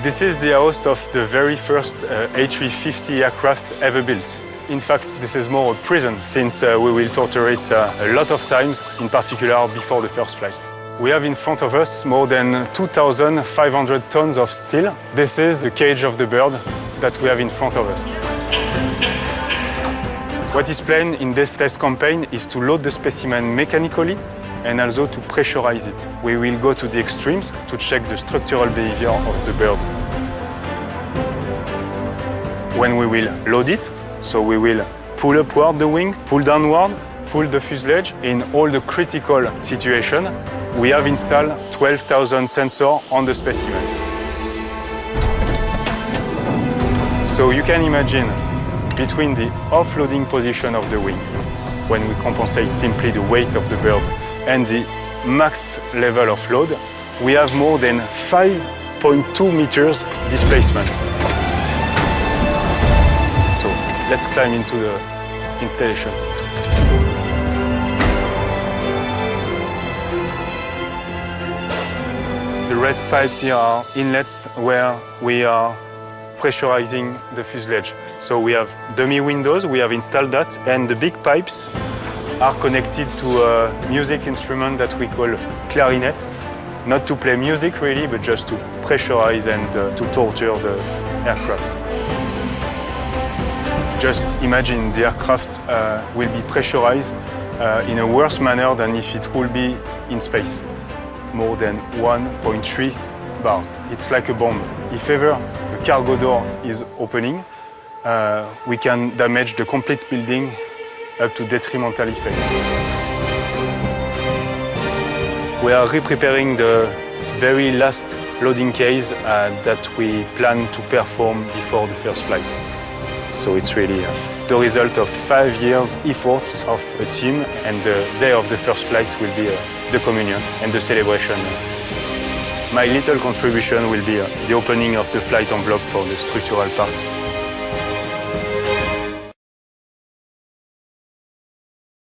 This is the house of the very first A350 aircraft ever built. In fact, this is more a prison since we will torture it a lot of times, in particular before the first flight. We have in front of us more than 2,500 tons of steel. This is the cage of the bird that we have in front of us. What is planned in this test campaign is to load the specimen mechanically and also to pressurize it. We will go to the extremes to check the structural behavior of the bird. When we will load it, so we will pull upward the wing, pull downward, pull the fuselage. In all the critical situations, we have installed 12,000 sensors on the specimen. So you can imagine between the offloading position of the wing, when we compensate simply the weight of the bird, and the max level of load, we have more than 5.2 meters displacement. So let's climb into the installation. The red pipes here are inlets where we are pressurizing the fuselage. So we have dummy windows, we have installed that, and the big pipes are connected to a music instrument that we call clarinet. Not to play music really, but just to pressurize and to torture the aircraft. Just imagine the aircraft will be pressurized in a worse manner than if it would be in space. More than 1.3 bars. It's like a bomb. If ever the cargo door is opening, we can damage the complete building up to detrimental effect. We are re-preparing the very last loading case that we plan to perform before the first flight. So it's really the result of 5 years' efforts of a team, and the day of the first flight will be the communion and the celebration. My little contribution will be the opening of the flight envelope for the structural part.